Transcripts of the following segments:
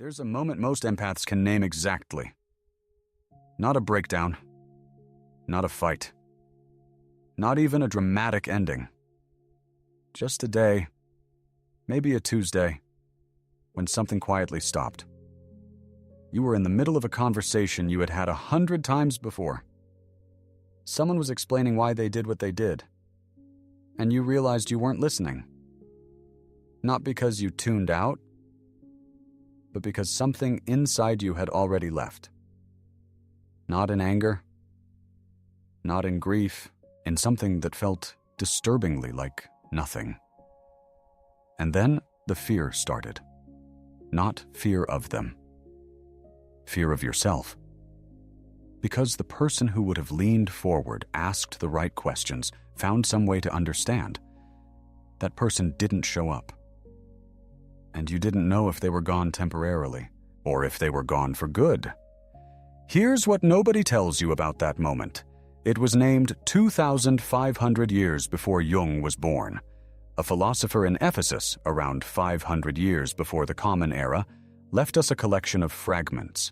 There's a moment most empaths can name exactly. Not a breakdown. Not a fight. Not even a dramatic ending. Just a day, maybe a Tuesday, when something quietly stopped. You were in the middle of a conversation you had had 100 times before. Someone was explaining why they did what they did, and you realized you weren't listening. Not because you tuned out, but because something inside you had already left. Not in anger, not in grief, in something that felt disturbingly like nothing. And then the fear started. Not fear of them. Fear of yourself. Because the person who would have leaned forward, asked the right questions, found some way to understand, that person didn't show up. And you didn't know if they were gone temporarily, or if they were gone for good. Here's what nobody tells you about that moment. It was named 2,500 years before Jung was born. A philosopher in Ephesus, around 500 years before the Common Era, left us a collection of fragments.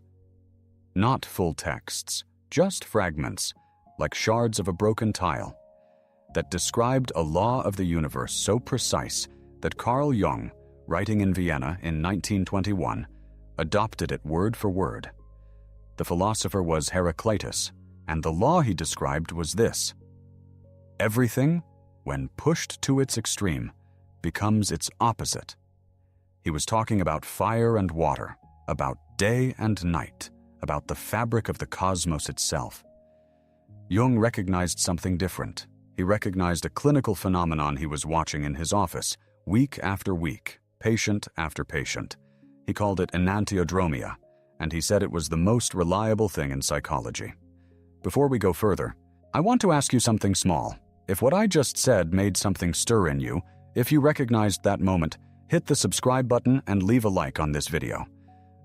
Not full texts, just fragments, like shards of a broken tile, that described a law of the universe so precise that Carl Jung, writing in Vienna in 1921, adopted it word for word. The philosopher was Heraclitus, and the law he described was this: everything, when pushed to its extreme, becomes its opposite. He was talking about fire and water, about day and night, about the fabric of the cosmos itself. Jung recognized something different. He recognized a clinical phenomenon he was watching in his office, week after week, patient after patient. He called it Enantiodromia, and he said it was the most reliable thing in psychology. Before we go further, I want to ask you something small. If what I just said made something stir in you, if you recognized that moment, hit the subscribe button and leave a like on this video.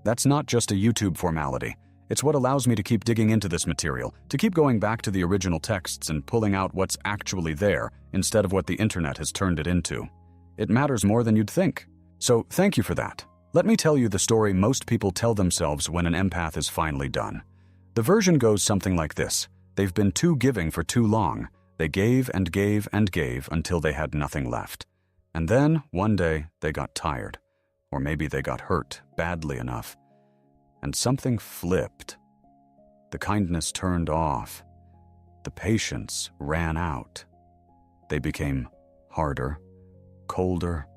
That's not just a YouTube formality. It's what allows me to keep digging into this material, to keep going back to the original texts and pulling out what's actually there instead of what the internet has turned it into. It matters more than you'd think. So thank you for that. Let me tell you the story most people tell themselves when an empath is finally done. The version goes something like this. They've been too giving for too long. They gave and gave and gave until they had nothing left. And then, one day, they got tired. Or maybe they got hurt badly enough. And something flipped. The kindness turned off. The patience ran out. They became harder, colder,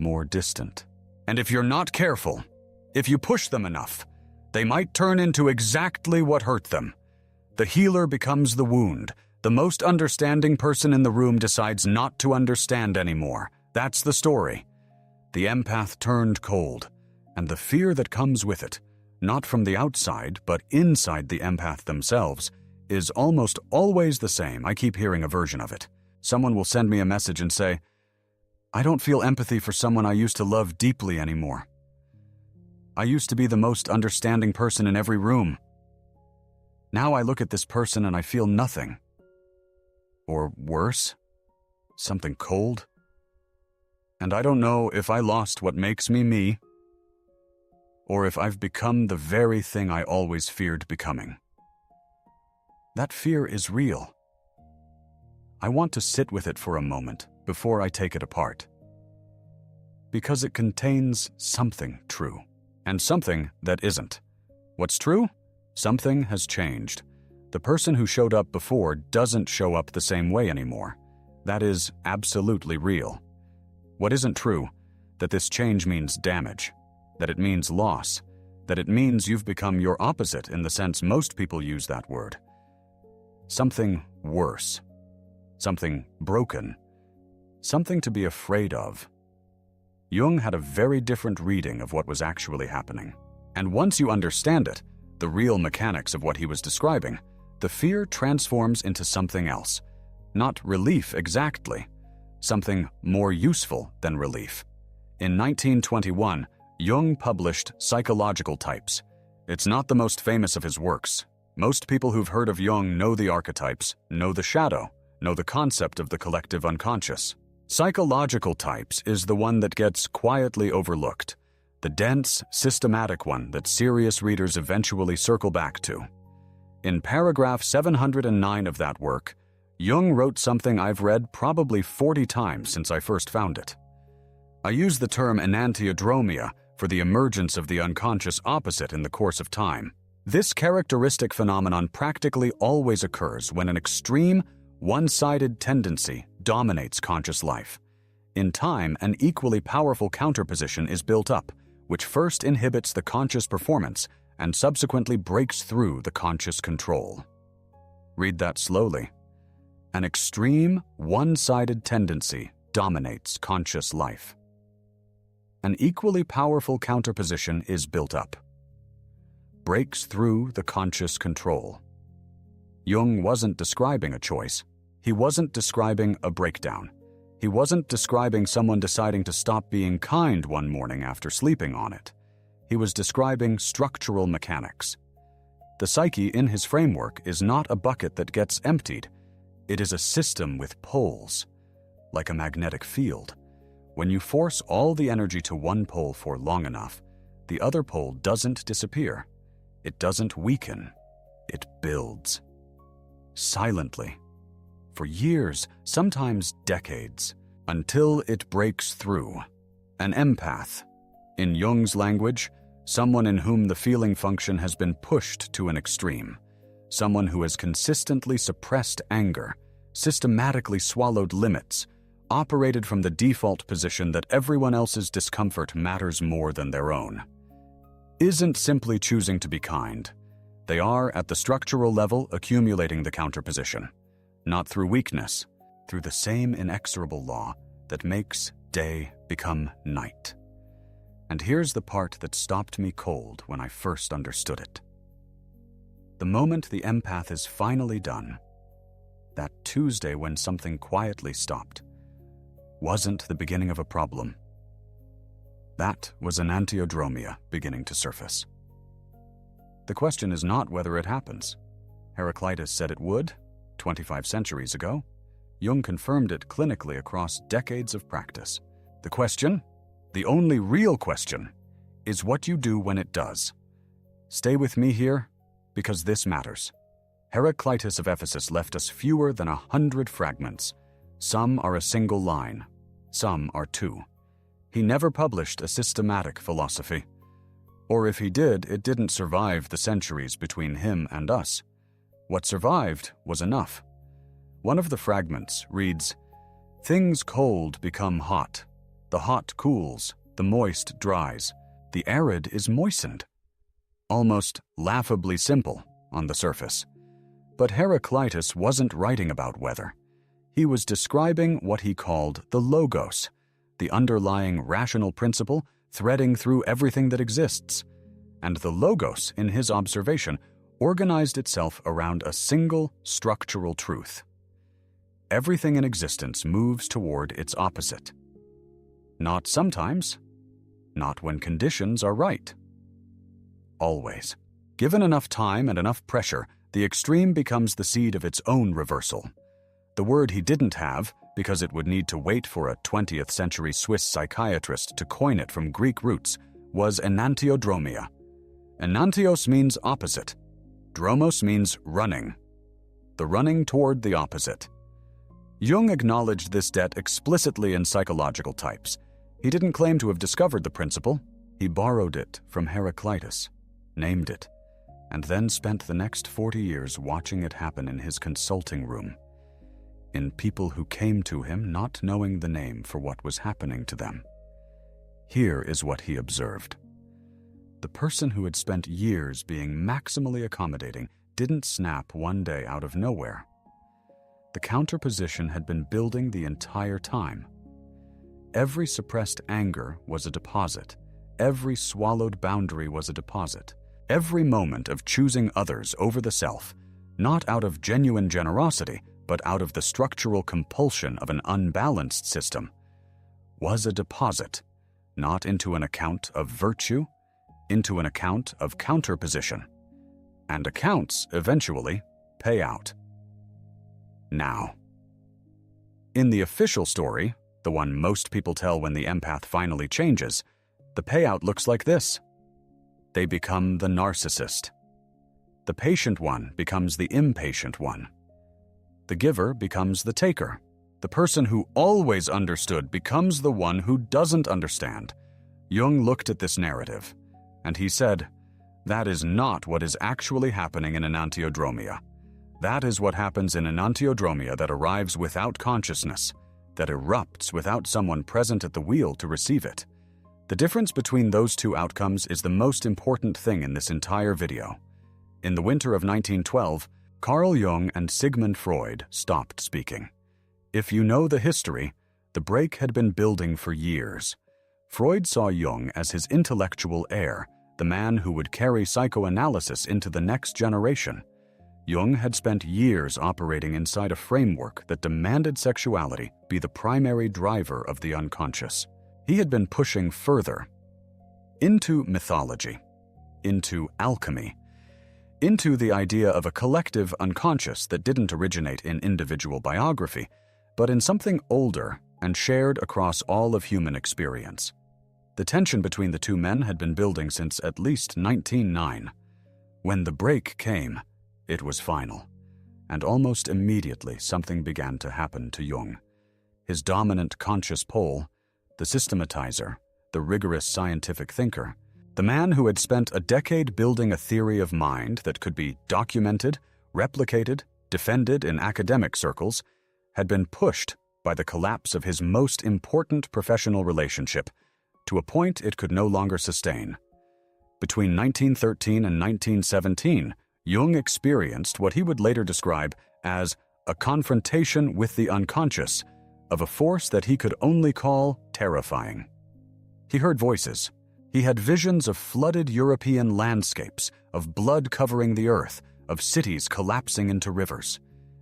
more distant. And if you're not careful, if you push them enough, they might turn into exactly what hurt them. The healer becomes the wound. The most understanding person in the room decides not to understand anymore. That's the story. The empath turned cold, and the fear that comes with it, not from the outside, but inside the empath themselves, is almost always the same. I keep hearing a version of it. Someone will send me a message and say, I don't feel empathy for someone I used to love deeply anymore. I used to be the most understanding person in every room. Now I look at this person and I feel nothing. Or worse, something cold. And I don't know if I lost what makes me me, or if I've become the very thing I always feared becoming. That fear is real. I want to sit with it for a moment before I take it apart. Because it contains something true, and something that isn't. What's true? Something has changed. The person who showed up before doesn't show up the same way anymore. That is absolutely real. What isn't true? That this change means damage, that it means loss, that it means you've become your opposite in the sense most people use that word. Something worse, something broken, something to be afraid of. Jung had a very different reading of what was actually happening. And once you understand it, the real mechanics of what he was describing, the fear transforms into something else. Not relief exactly, something more useful than relief. In 1921, Jung published Psychological Types. It's not the most famous of his works. Most people who've heard of Jung know the archetypes, know the shadow, know the concept of the collective unconscious. Psychological Types is the one that gets quietly overlooked. the dense, systematic one that serious readers eventually circle back to. In paragraph 709 of that work, Jung wrote something I've read probably 40 times since I first found it. I use the term Enantiodromia for the emergence of the unconscious opposite in the course of time. This characteristic phenomenon practically always occurs when an extreme, one-sided tendency dominates conscious life. In time, an equally powerful counterposition is built up, which first inhibits the conscious performance and subsequently breaks through the conscious control. Read that slowly. An extreme, one-sided tendency dominates conscious life. An equally powerful counterposition is built up. Breaks through the conscious control. Jung wasn't describing a choice. He wasn't describing a breakdown. He wasn't describing someone deciding to stop being kind one morning after sleeping on it. He was describing structural mechanics. The psyche in his framework is not a bucket that gets emptied. It is a system with poles, like a magnetic field. When you force all the energy to one pole for long enough, the other pole doesn't disappear. It doesn't weaken. It builds. Silently. For years, sometimes decades, until it breaks through. An empath. In Jung's language, someone in whom the feeling function has been pushed to an extreme. Someone who has consistently suppressed anger, systematically swallowed limits, operated from the default position that everyone else's discomfort matters more than their own. Isn't simply choosing to be kind. They are, at the structural level, accumulating the counterposition, not through weakness, through the same inexorable law that makes day become night. And here's the part that stopped me cold when I first understood it. The moment the empath is finally done, that Tuesday when something quietly stopped, wasn't the beginning of a problem. That was Enantiodromia beginning to surface. The question is not whether it happens. Heraclitus said it would, 25 centuries ago. Jung confirmed it clinically across decades of practice. The question, the only real question, is what you do when it does. Stay with me here, because this matters. Heraclitus of Ephesus left us fewer than 100 fragments. Some are a single line. Some are two. He never published a systematic philosophy. Or if he did, it didn't survive the centuries between him and us. What survived was enough. One of the fragments reads, "Things cold become hot. The hot cools, the moist dries. The arid is moistened." Almost laughably simple on the surface. But Heraclitus wasn't writing about weather. He was describing what he called the logos, the underlying rational principle threading through everything that exists. And the logos, in his observation, organized itself around a single structural truth. Everything in existence moves toward its opposite. Not sometimes, not when conditions are right. Always. Given enough time and enough pressure, the extreme becomes the seed of its own reversal. The word he didn't have, because it would need to wait for a 20th century Swiss psychiatrist to coin it from Greek roots, was Enantiodromia. Enantios means opposite. Dromos means running. The running toward the opposite. Jung acknowledged this debt explicitly in psychological types. He didn't claim to have discovered the principle. He borrowed it from Heraclitus, named it, and then spent the next 40 years watching it happen in his consulting room, in people who came to him not knowing the name for what was happening to them. Here is what he observed. The person who had spent years being maximally accommodating didn't snap one day out of nowhere. The counterposition had been building the entire time. Every suppressed anger was a deposit. Every swallowed boundary was a deposit. Every moment of choosing others over the self, not out of genuine generosity, but out of the structural compulsion of an unbalanced system, was a deposit, not into an account of virtue, into an account of counterposition. And accounts, eventually, pay out. Now. In the official story, the one most people tell when the empath finally changes, the payout looks like this. They become the narcissist. The patient one becomes the impatient one. The giver becomes the taker. The person who always understood becomes the one who doesn't understand. Jung looked at this narrative, and he said, that is not what is actually happening in Enantiodromia. That is what happens in Enantiodromia that arrives without consciousness, that erupts without someone present at the wheel to receive it. The difference between those two outcomes is the most important thing in this entire video. In the winter of 1912, Carl Jung and Sigmund Freud stopped speaking. If you know the history, the break had been building for years. Freud saw Jung as his intellectual heir, the man who would carry psychoanalysis into the next generation. Jung had spent years operating inside a framework that demanded sexuality be the primary driver of the unconscious. He had been pushing further into mythology, into alchemy, into the idea of a collective unconscious that didn't originate in individual biography, but in something older and shared across all of human experience. The tension between the two men had been building since at least 1909. When the break came, it was final, and almost immediately something began to happen to Jung. His dominant conscious pole, the systematizer, the rigorous scientific thinker, the man who had spent a decade building a theory of mind that could be documented, replicated, defended in academic circles, had been pushed by the collapse of his most important professional relationship to a point it could no longer sustain. Between 1913 and 1917, Jung experienced what he would later describe as a confrontation with the unconscious of a force that he could only call terrifying. He heard voices. He had visions of flooded European landscapes, of blood covering the earth, of cities collapsing into rivers.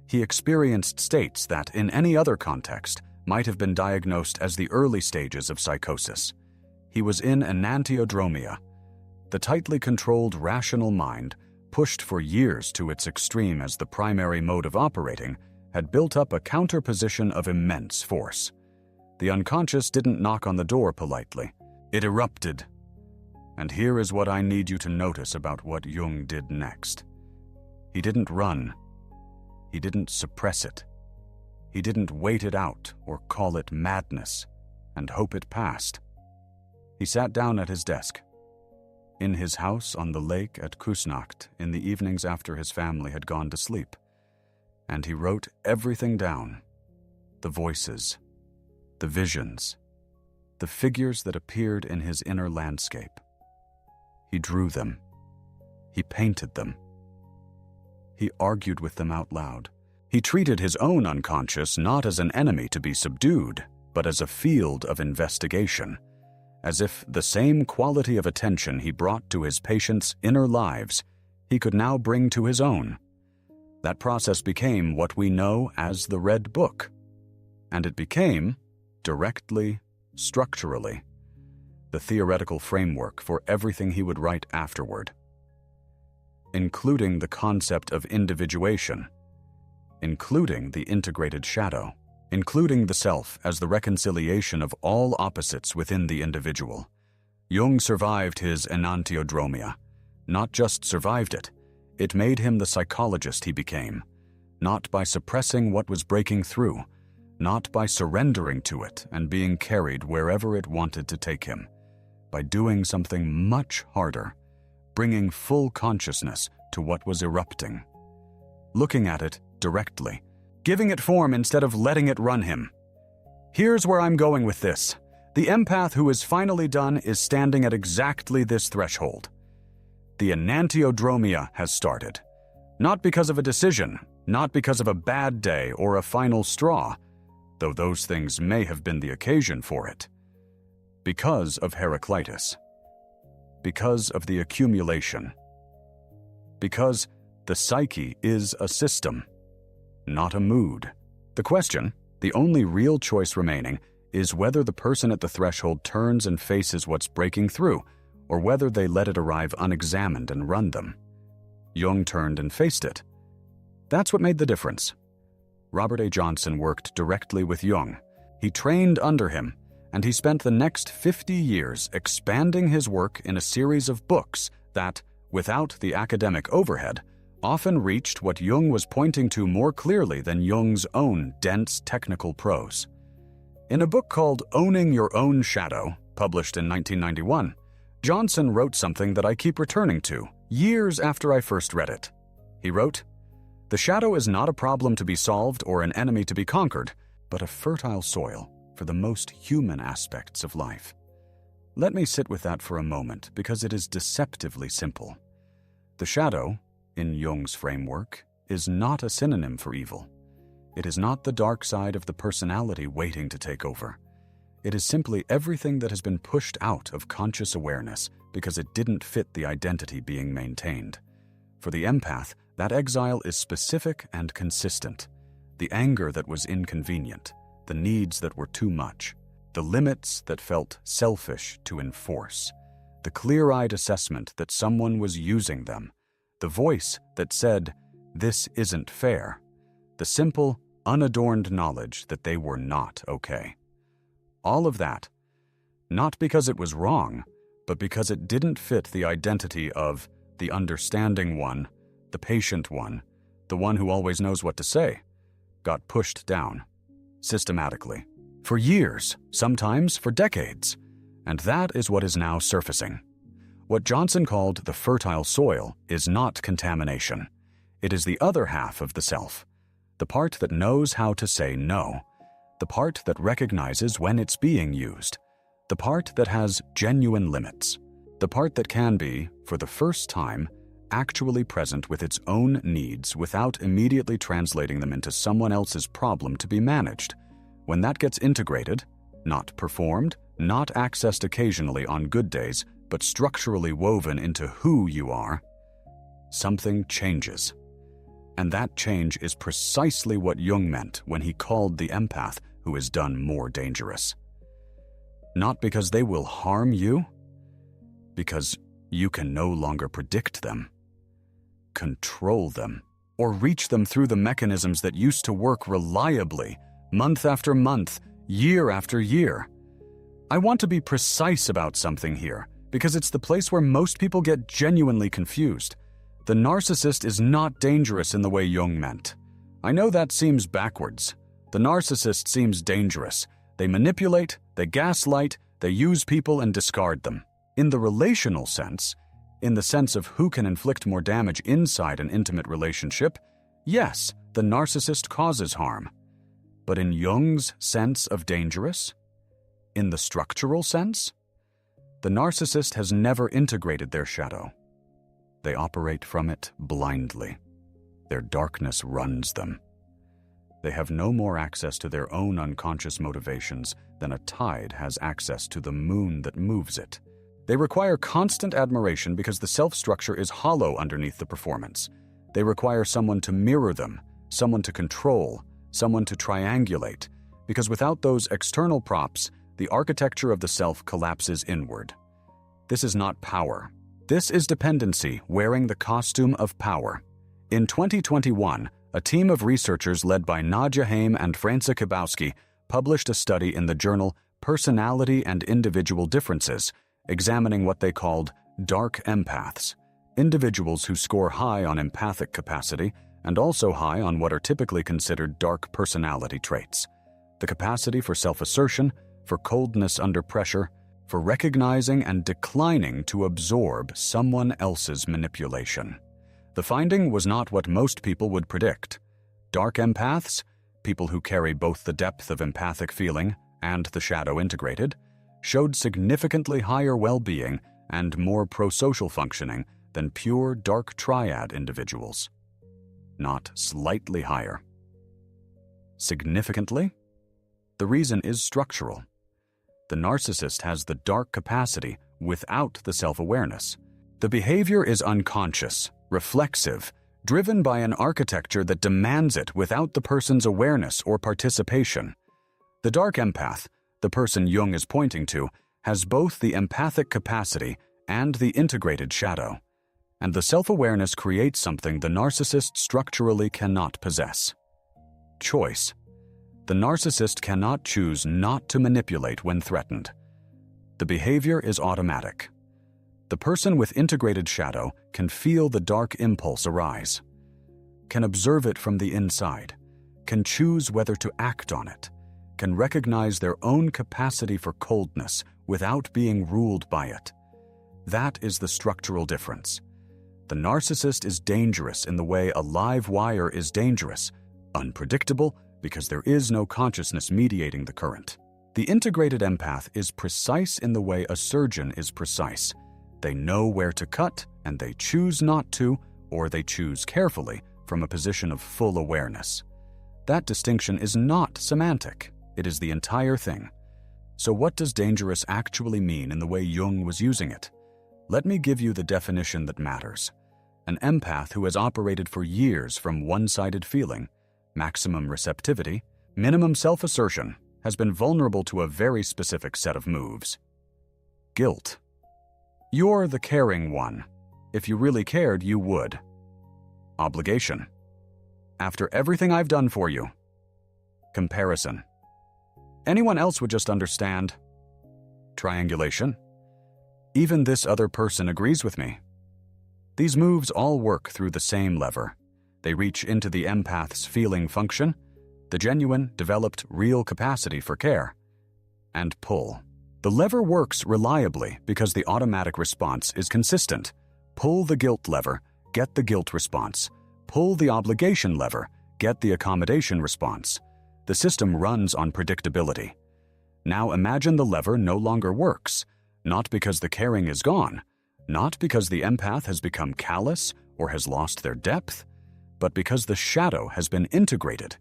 He experienced states that, in any other context, might have been diagnosed as the early stages of psychosis. He was in Enantiodromia. The tightly controlled rational mind, pushed for years to its extreme as the primary mode of operating, had built up a counterposition of immense force. The unconscious didn't knock on the door politely. It erupted. And here is what I need you to notice about what Jung did next. He didn't run. He didn't suppress it. He didn't wait it out or call it madness and hope it passed. He sat down at his desk. In his house on the lake at Kusnacht in the evenings after his family had gone to sleep. And he wrote everything down. The voices, the visions, the figures that appeared in his inner landscape. He drew them. He painted them. He argued with them out loud. He treated his own unconscious not as an enemy to be subdued, but as a field of investigation, as if the same quality of attention he brought to his patients' inner lives, he could now bring to his own. That process became what we know as the Red Book, and it became, directly, structurally, the theoretical framework for everything he would write afterward, including the concept of individuation, including the integrated shadow, including the self as the reconciliation of all opposites within the individual. Jung survived his Enantiodromia. Not just survived it, it made him the psychologist he became, not by suppressing what was breaking through, not by surrendering to it and being carried wherever it wanted to take him, by doing something much harder, bringing full consciousness to what was erupting, looking at it directly, giving it form instead of letting it run him. Here's where I'm going with this. The empath who is finally done is standing at exactly this threshold. The Enantiodromia has started. Not because of a decision, not because of a bad day or a final straw, though those things may have been the occasion for it. Because of Heraclitus. Because of the accumulation. Because the psyche is a system, not a mood. The question, the only real choice remaining, is whether the person at the threshold turns and faces what's breaking through, or whether they let it arrive unexamined and run them. Jung turned and faced it. That's what made the difference. Robert A. Johnson worked directly with Jung. He trained under him, and he spent the next 50 years expanding his work in a series of books that, without the academic overhead, often reached what Jung was pointing to more clearly than Jung's own dense technical prose. In a book called Owning Your Own Shadow, published in 1991, Johnson wrote something that I keep returning to years after I first read it. He wrote, "The shadow is not a problem to be solved or an enemy to be conquered, but a fertile soil for the most human aspects of life." Let me sit with that for a moment because it is deceptively simple. The shadow, in Jung's framework, is not a synonym for evil. It is not the dark side of the personality waiting to take over. It is simply everything that has been pushed out of conscious awareness because it didn't fit the identity being maintained. For the empath, that exile is specific and consistent. The anger that was inconvenient, the needs that were too much, the limits that felt selfish to enforce, the clear-eyed assessment that someone was using them, the voice that said, "This isn't fair," the simple, unadorned knowledge that they were not okay. All of that, not because it was wrong, but because it didn't fit the identity of the understanding one, the patient one, the one who always knows what to say, got pushed down, systematically, for years, sometimes for decades, and that is what is now surfacing. What Johnson called the fertile soil is not contamination. It is the other half of the self, the part that knows how to say no, the part that recognizes when it's being used, the part that has genuine limits, the part that can be, for the first time, actually present with its own needs without immediately translating them into someone else's problem to be managed. When that gets integrated, not performed, not accessed occasionally on good days, but structurally woven into who you are, something changes. And that change is precisely what Jung meant when he called the empath who is done more dangerous. Not because they will harm you, because you can no longer predict them, control them, or reach them through the mechanisms that used to work reliably, month after month, year after year. I want to be precise about something here, because it's the place where most people get genuinely confused. The narcissist is not dangerous in the way Jung meant. I know that seems backwards. The narcissist seems dangerous. They manipulate, they gaslight, they use people and discard them. In the relational sense, in the sense of who can inflict more damage inside an intimate relationship, yes, the narcissist causes harm. But in Jung's sense of dangerous, in the structural sense, the narcissist has never integrated their shadow. They operate from it blindly. Their darkness runs them. They have no more access to their own unconscious motivations than a tide has access to the moon that moves it. They require constant admiration because the self-structure is hollow underneath the performance. They require someone to mirror them, someone to control, someone to triangulate, because without those external props, the architecture of the self collapses inward. This is not power. This is dependency wearing the costume of power. In 2021, a team of researchers led by Nadja Haim and Franca Kabowski published a study in the journal Personality and Individual Differences, examining what they called dark empaths, individuals who score high on empathic capacity and also high on what are typically considered dark personality traits: the capacity for self-assertion, for coldness under pressure, for recognizing and declining to absorb someone else's manipulation. The finding was not what most people would predict. Dark empaths, people who carry both the depth of empathic feeling and the shadow integrated, showed significantly higher well-being and more pro-social functioning than pure dark triad individuals. Not slightly higher. Significantly? The reason is structural. The narcissist has the dark capacity without the self-awareness. The behavior is unconscious, reflexive, driven by an architecture that demands it without the person's awareness or participation. The dark empath, the person Jung is pointing to, has both the empathic capacity and the integrated shadow, and the self-awareness creates something the narcissist structurally cannot possess: choice. The narcissist cannot choose not to manipulate when threatened. The behavior is automatic. The person with integrated shadow can feel the dark impulse arise, can observe it from the inside, can choose whether to act on it, can recognize their own capacity for coldness without being ruled by it. That is the structural difference. The narcissist is dangerous in the way a live wire is dangerous, unpredictable because there is no consciousness mediating the current. The integrated empath is precise in the way a surgeon is precise. They know where to cut, and they choose not to, or they choose carefully from a position of full awareness. That distinction is not semantic. It is the entire thing. So what does dangerous actually mean in the way Jung was using it? Let me give you the definition that matters. An empath who has operated for years from one-sided feeling, maximum receptivity, minimum self-assertion, has been vulnerable to a very specific set of moves. Guilt. You're the caring one. If you really cared, you would. Obligation. After everything I've done for you. Comparison. Anyone else would just understand. Triangulation. Even this other person agrees with me. These moves all work through the same lever. They reach into the empath's feeling function, the genuine, developed, real capacity for care, and pull. The lever works reliably because the automatic response is consistent. Pull the guilt lever, get the guilt response. Pull the obligation lever, get the accommodation response. The system runs on predictability. Now imagine the lever no longer works, not because the caring is gone, not because the empath has become callous or has lost their depth, but because the shadow has been integrated.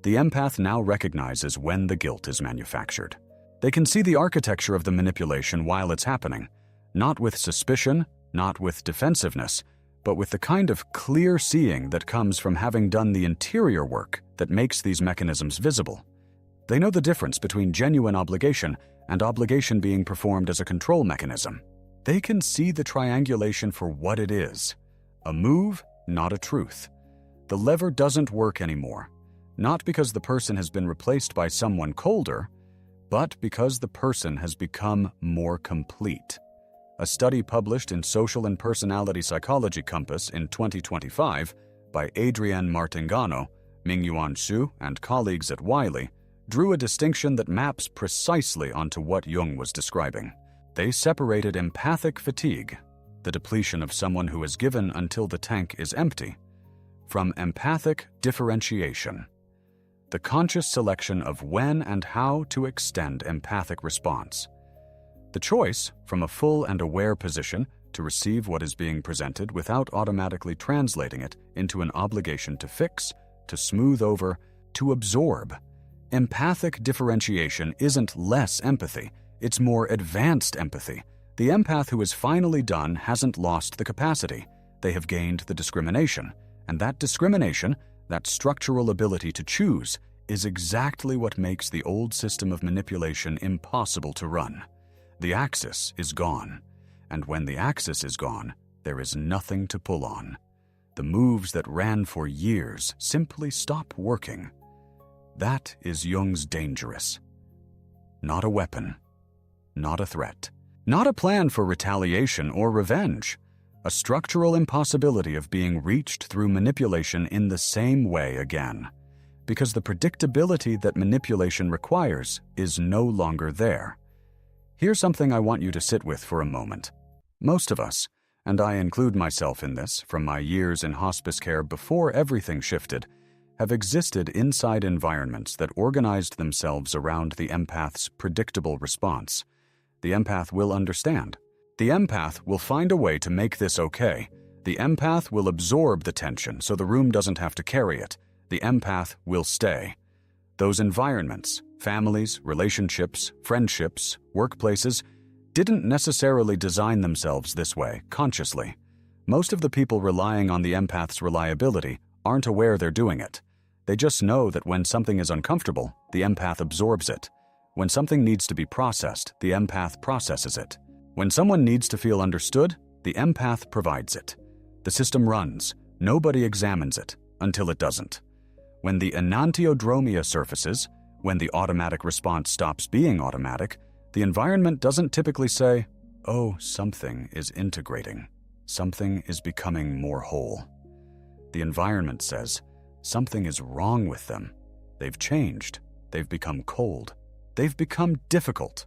The empath now recognizes when the guilt is manufactured. They can see the architecture of the manipulation while it's happening, not with suspicion, not with defensiveness, but with the kind of clear seeing that comes from having done the interior work that makes these mechanisms visible. They know the difference between genuine obligation and obligation being performed as a control mechanism. They can see the triangulation for what it is, a move, not a truth. The lever doesn't work anymore, not because the person has been replaced by someone colder, but because the person has become more complete. A study published in Social and Personality Psychology Compass in 2025 by Adrienne Martingano, Mingyuan Xu, and colleagues at Wiley drew a distinction that maps precisely onto what Jung was describing. They separated empathic fatigue, the depletion of someone who is given until the tank is empty, from empathic differentiation, the conscious selection of when and how to extend empathic response. The choice from a full and aware position to receive what is being presented without automatically translating it into an obligation to fix, to smooth over, to absorb. Empathic differentiation isn't less empathy, it's more advanced empathy. The empath who is finally done hasn't lost the capacity. They have gained the discrimination. And that discrimination, that structural ability to choose, is exactly what makes the old system of manipulation impossible to run. The axis is gone. And when the axis is gone, there is nothing to pull on. The moves that ran for years simply stop working. That is Jung's dangerous. Not a weapon. Not a threat. Not a plan for retaliation or revenge. A structural impossibility of being reached through manipulation in the same way again. Because the predictability that manipulation requires is no longer there. Here's something I want you to sit with for a moment. Most of us, and I include myself in this from my years in hospice care before everything shifted, have existed inside environments that organized themselves around the empath's predictable response. The empath will understand. The empath will find a way to make this okay. The empath will absorb the tension so the room doesn't have to carry it. The empath will stay. Those environments, families, relationships, friendships, workplaces, didn't necessarily design themselves this way, consciously. Most of the people relying on the empath's reliability aren't aware they're doing it. They just know that when something is uncomfortable, the empath absorbs it. When something needs to be processed, the empath processes it. When someone needs to feel understood, the empath provides it. The system runs. Nobody examines it until it doesn't. When the Enantiodromia surfaces, When the automatic response stops being automatic, the environment doesn't typically say, "Oh, something is integrating. Something is becoming more whole." The environment says, "Something is wrong with them. They've changed. They've become cold. They've become difficult."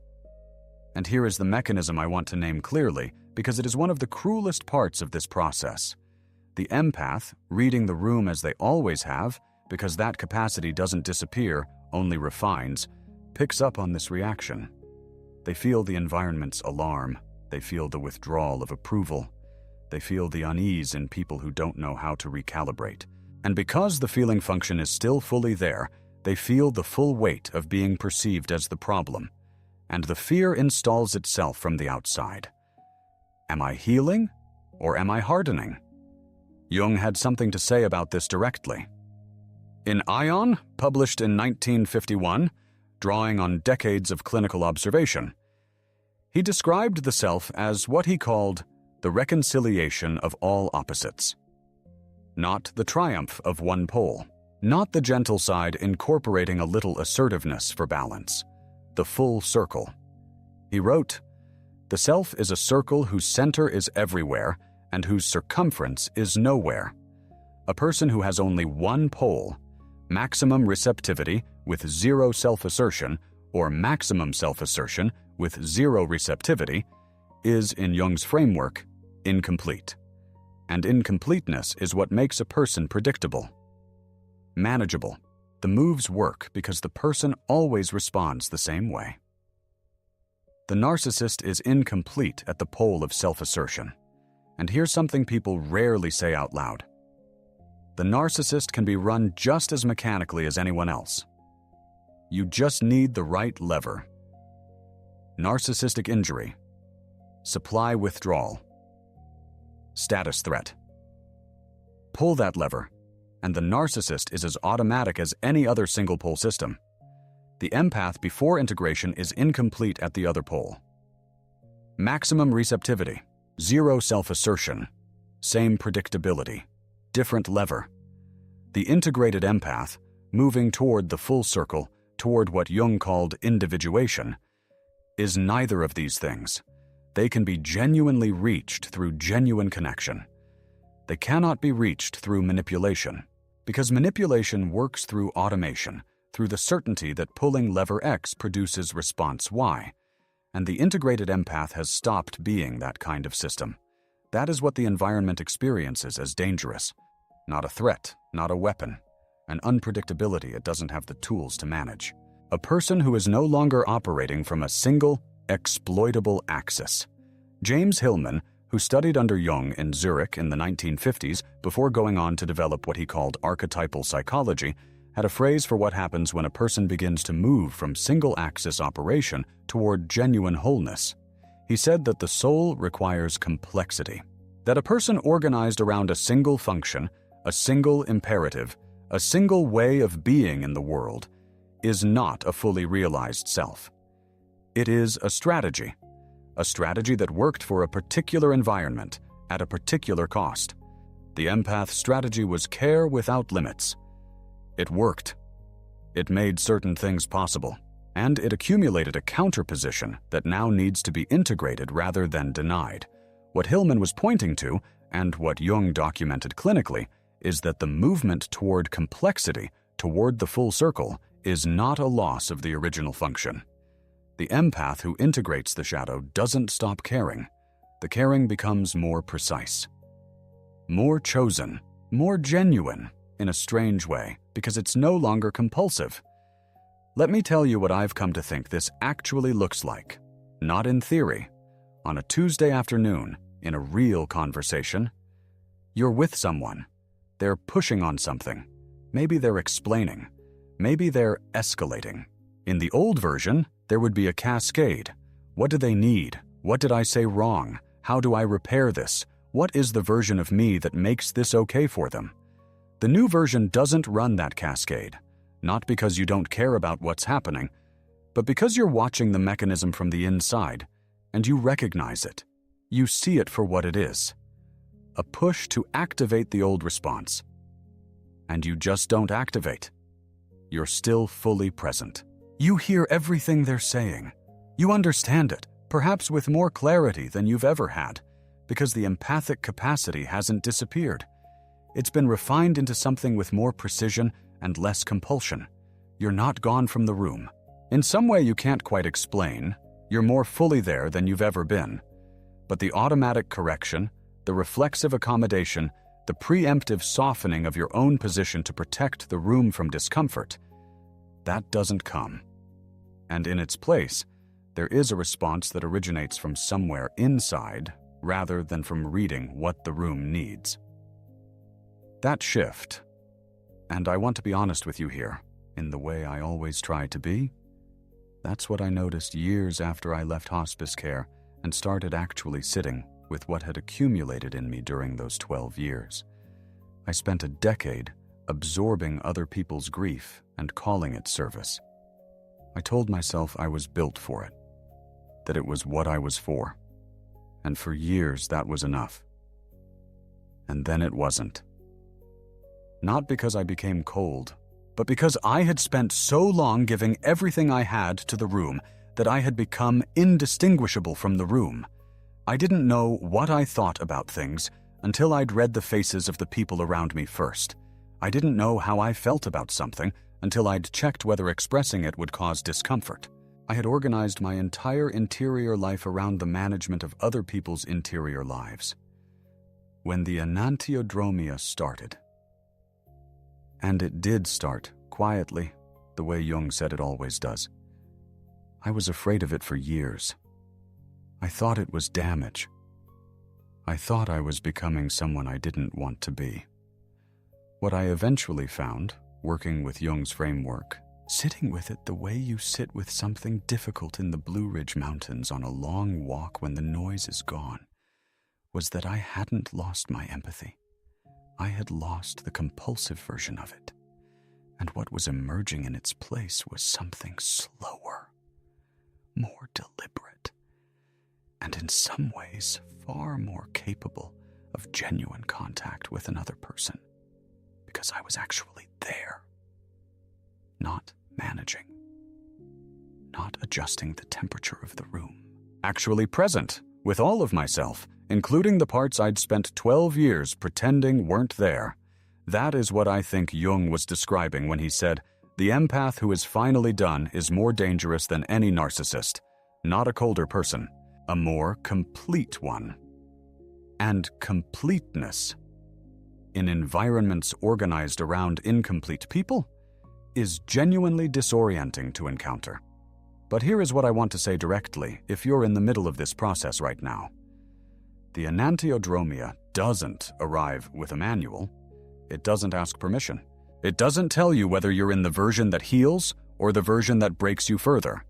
And here is the mechanism I want to name clearly, because it is one of the cruelest parts of this process. The empath, reading the room as they always have, because that capacity doesn't disappear, only refines, picks up on this reaction. They feel the environment's alarm. They feel the withdrawal of approval. They feel the unease in people who don't know how to recalibrate. And because the feeling function is still fully there, they feel the full weight of being perceived as the problem. And the fear installs itself from the outside. Am I healing or am I hardening? Jung had something to say about this directly. In Ion, published in 1951, drawing on decades of clinical observation, he described the self as what he called the reconciliation of all opposites. Not the triumph of one pole, not the gentle side incorporating a little assertiveness for balance, the full circle. He wrote, "The self is a circle whose center is everywhere and whose circumference is nowhere. A person who has only one pole, maximum receptivity with zero self-assertion, or maximum self-assertion with zero receptivity, is, in Jung's framework, incomplete. And incompleteness is what makes a person predictable. Manageable. The moves work because the person always responds the same way." The narcissist is incomplete at the pole of self-assertion. And here's something people rarely say out loud. The narcissist can be run just as mechanically as anyone else. You just need the right lever. Narcissistic injury. Supply withdrawal. Status threat. Pull that lever, and the narcissist is as automatic as any other single-pole system. The empath before integration is incomplete at the other pole. Maximum receptivity, zero self-assertion, same predictability, different lever. The integrated empath, moving toward the full circle, toward what Jung called individuation, is neither of these things. They can be genuinely reached through genuine connection. They cannot be reached through manipulation, because manipulation works through automation, through the certainty that pulling lever X produces response Y, and the integrated empath has stopped being that kind of system. That is what the environment experiences as dangerous. Not a threat, not a weapon, an unpredictability it doesn't have the tools to manage. A person who is no longer operating from a single, exploitable axis. James Hillman, who studied under Jung in Zurich in the 1950s before going on to develop what he called archetypal psychology, had a phrase for what happens when a person begins to move from single-axis operation toward genuine wholeness. He said that the soul requires complexity, that a person organized around a single function, a single imperative, a single way of being in the world, is not a fully realized self. It is a strategy that worked for a particular environment at a particular cost. The empath strategy was care without limits. It worked. It made certain things possible, and it accumulated a counterposition that now needs to be integrated rather than denied. What Hillman was pointing to, and what Jung documented clinically, is that the movement toward complexity, toward the full circle, is not a loss of the original function. The empath who integrates the shadow doesn't stop caring. The caring becomes more precise, more chosen, more genuine, in a strange way, because it's no longer compulsive. Let me tell you what I've come to think this actually looks like. Not in theory. On a Tuesday afternoon, in a real conversation. You're with someone. They're pushing on something. Maybe they're explaining. Maybe they're escalating. In the old version, there would be a cascade. What do they need? What did I say wrong? How do I repair this? What is the version of me that makes this okay for them? The new version doesn't run that cascade, not because you don't care about what's happening, but because you're watching the mechanism from the inside, and you recognize it. You see it for what it is. A push to activate the old response. And you just don't activate. You're still fully present. You hear everything they're saying. You understand it, perhaps with more clarity than you've ever had, because the empathic capacity hasn't disappeared. It's been refined into something with more precision and less compulsion. You're not gone from the room. In some way you can't quite explain, you're more fully there than you've ever been. But the automatic correction, the reflexive accommodation, the preemptive softening of your own position to protect the room from discomfort, that doesn't come. And in its place, there is a response that originates from somewhere inside rather than from reading what the room needs. That shift, and I want to be honest with you here, in the way I always try to be, that's what I noticed years after I left hospice care and started actually sitting with what had accumulated in me during those 12 years. I spent a decade absorbing other people's grief and calling it service. I told myself I was built for it, that it was what I was for, and for years that was enough. And then it wasn't. Not because I became cold, but because I had spent so long giving everything I had to the room that I had become indistinguishable from the room. I didn't know what I thought about things until I'd read the faces of the people around me first. I didn't know how I felt about something until I'd checked whether expressing it would cause discomfort. I had organized my entire interior life around the management of other people's interior lives. When the Enantiodromia started, and it did start quietly, the way Jung said it always does, I was afraid of it for years. I thought it was damage. I thought I was becoming someone I didn't want to be. What I eventually found, working with Jung's framework, sitting with it the way you sit with something difficult in the Blue Ridge Mountains on a long walk when the noise is gone, was that I hadn't lost my empathy. I had lost the compulsive version of it, and what was emerging in its place was something slower, more deliberate, and in some ways far more capable of genuine contact with another person, because I was actually there, not managing, not adjusting the temperature of the room, actually present with all of myself, including the parts I'd spent 12 years pretending weren't there. That is what I think Jung was describing when he said, "The empath who is finally done is more dangerous than any narcissist, not a colder person, a more complete one." And completeness, in environments organized around incomplete people, is genuinely disorienting to encounter. But here is what I want to say directly if you're in the middle of this process right now. The Enantiodromia doesn't arrive with a manual. It doesn't ask permission. It doesn't tell you whether you're in the version that heals or the version that breaks you further.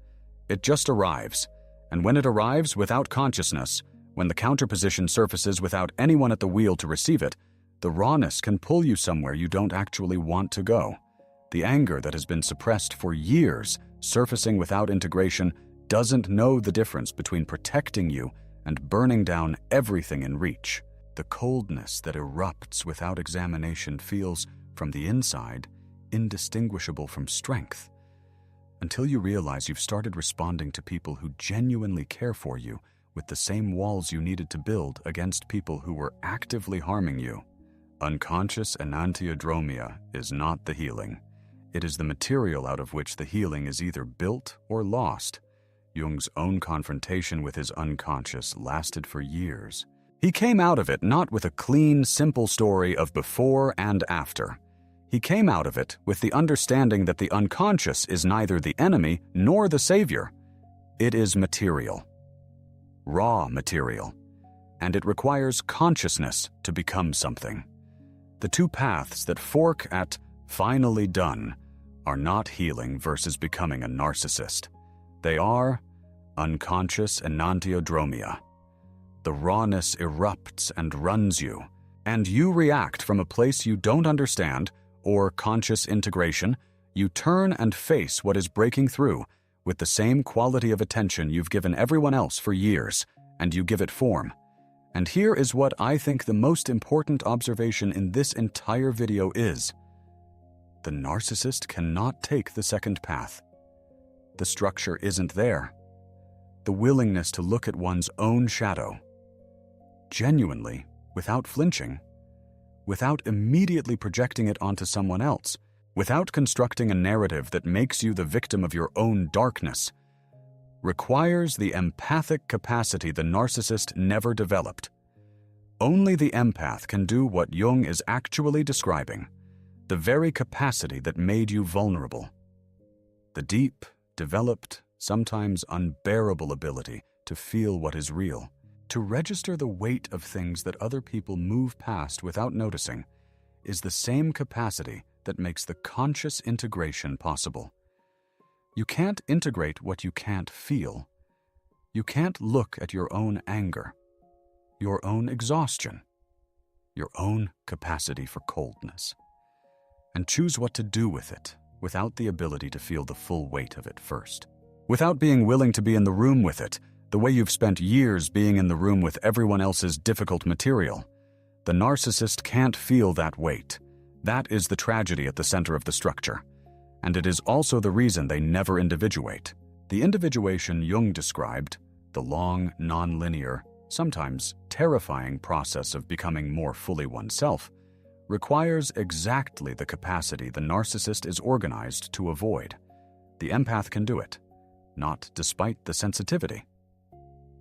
It just arrives, and when it arrives without consciousness, when the counterposition surfaces without anyone at the wheel to receive it, the rawness can pull you somewhere you don't actually want to go. The anger that has been suppressed for years, surfacing without integration, doesn't know the difference between protecting you and burning down everything in reach. The coldness that erupts without examination feels, from the inside, indistinguishable from strength. Until you realize you've started responding to people who genuinely care for you with the same walls you needed to build against people who were actively harming you. Unconscious enantiodromia is not the healing. It is the material out of which the healing is either built or lost. Jung's own confrontation with his unconscious lasted for years. He came out of it not with a clean, simple story of before and after. He came out of it with the understanding that the unconscious is neither the enemy nor the savior. It is material. Raw material. And it requires consciousness to become something. The two paths that fork at finally done are not healing versus becoming a narcissist. They are unconscious enantiodromia. The rawness erupts and runs you, and you react from a place you don't understand or conscious integration. You turn and face what is breaking through with the same quality of attention you've given everyone else for years, and you give it form. And here is what I think the most important observation in this entire video is. The narcissist cannot take the second path. the structure isn't there. The willingness to look at one's own shadow, genuinely, without flinching, without immediately projecting it onto someone else, without constructing a narrative that makes you the victim of your own darkness, requires the empathic capacity the narcissist never developed. Only the empath can do what Jung is actually describing, the very capacity that made you vulnerable. The deep, developed, sometimes unbearable ability to feel what is real, to register the weight of things that other people move past without noticing, is the same capacity that makes the conscious integration possible. You can't integrate what you can't feel. You can't look at your own anger, your own exhaustion, your own capacity for coldness, and choose what to do with it without the ability to feel the full weight of it first. Without being willing to be in the room with it, the way you've spent years being in the room with everyone else's difficult material. The narcissist can't feel that weight. That is the tragedy at the center of the structure. And it is also the reason they never individuate. The individuation Jung described, the long, non-linear, sometimes terrifying process of becoming more fully oneself, requires exactly the capacity the narcissist is organized to avoid. The empath can do it, not despite the sensitivity.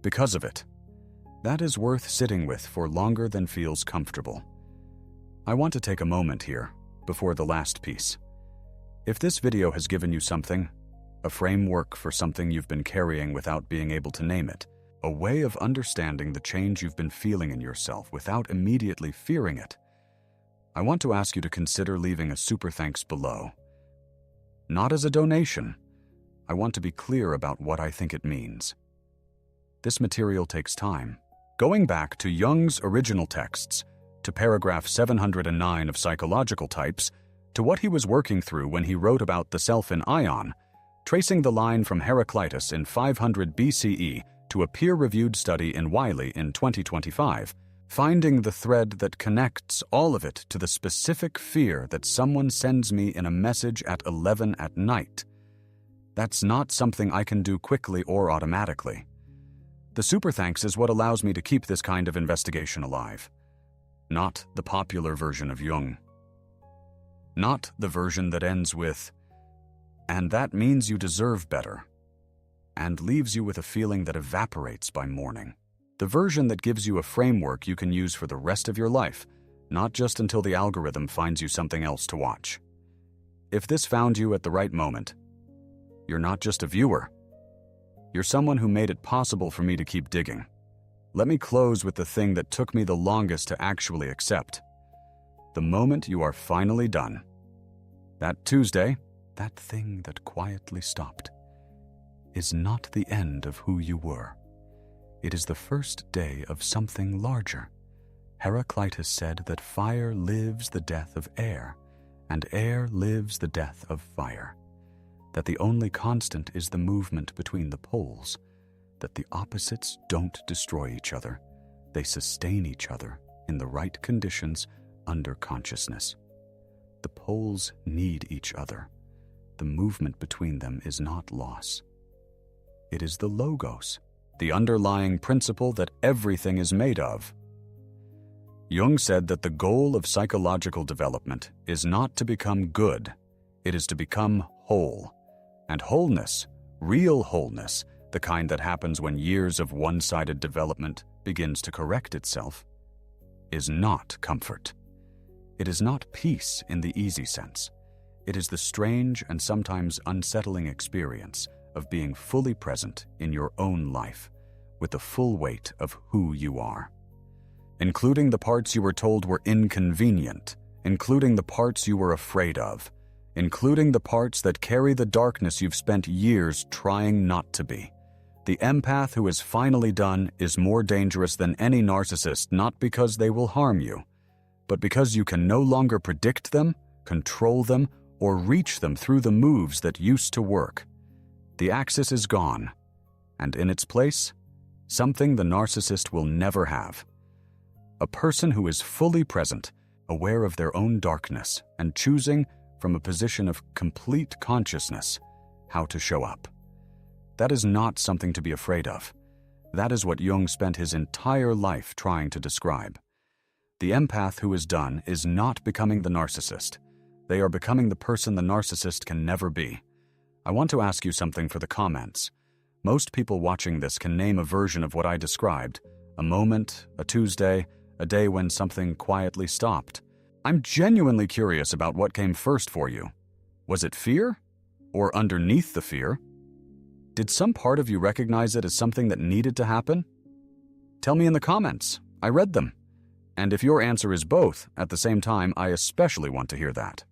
Because of it, that is worth sitting with for longer than feels comfortable. I want to take a moment here, before the last piece. If this video has given you something, a framework for something you've been carrying without being able to name it, a way of understanding the change you've been feeling in yourself without immediately fearing it, I want to ask you to consider leaving a super thanks below. Not as a donation. I want to be clear about what I think it means. This material takes time. Going back to Jung's original texts, to paragraph 709 of Psychological Types, to what he was working through when he wrote about the self in Ion, tracing the line from Heraclitus in 500 BCE to a peer-reviewed study in Wiley in 2025, finding the thread that connects all of it to the specific fear that someone sends me in a message at 11 at night. That's not something I can do quickly or automatically. The super thanks is what allows me to keep this kind of investigation alive. Not the popular version of Jung. Not the version that ends with, "And that means you deserve better," and leaves you with a feeling that evaporates by morning. The version that gives you a framework you can use for the rest of your life, not just until the algorithm finds you something else to watch. If this found you at the right moment, you're not just a viewer. You're someone who made it possible for me to keep digging. Let me close with the thing that took me the longest to actually accept. The moment you are finally done. That Tuesday, that thing that quietly stopped, is not the end of who you were. It is the first day of something larger. Heraclitus said that fire lives the death of air, and air lives the death of fire. That the only constant is the movement between the poles. That the opposites don't destroy each other. They sustain each other in the right conditions under consciousness. The poles need each other. The movement between them is not loss. It is the logos, the underlying principle that everything is made of. Jung said that the goal of psychological development is not to become good, it is to become whole. And wholeness, real wholeness, the kind that happens when years of one-sided development begins to correct itself, is not comfort. It is not peace in the easy sense. It is the strange and sometimes unsettling experience of being fully present in your own life, with the full weight of who you are. Including the parts you were told were inconvenient, including the parts you were afraid of, including the parts that carry the darkness you've spent years trying not to be. The empath who is finally done is more dangerous than any narcissist, not because they will harm you, but because you can no longer predict them, control them, or reach them through the moves that used to work. The axis is gone, and in its place, something the narcissist will never have. A person who is fully present, aware of their own darkness, and choosing, from a position of complete consciousness, how to show up. That is not something to be afraid of. That is what Jung spent his entire life trying to describe. The empath who is done is not becoming the narcissist. They are becoming the person the narcissist can never be. I want to ask you something for the comments. Most people watching this can name a version of what I described. A moment, a Tuesday, a day when something quietly stopped. I'm genuinely curious about what came first for you. Was it fear? Or underneath the fear? Did some part of you recognize it as something that needed to happen? Tell me in the comments. I read them. And if your answer is both, at the same time, I especially want to hear that.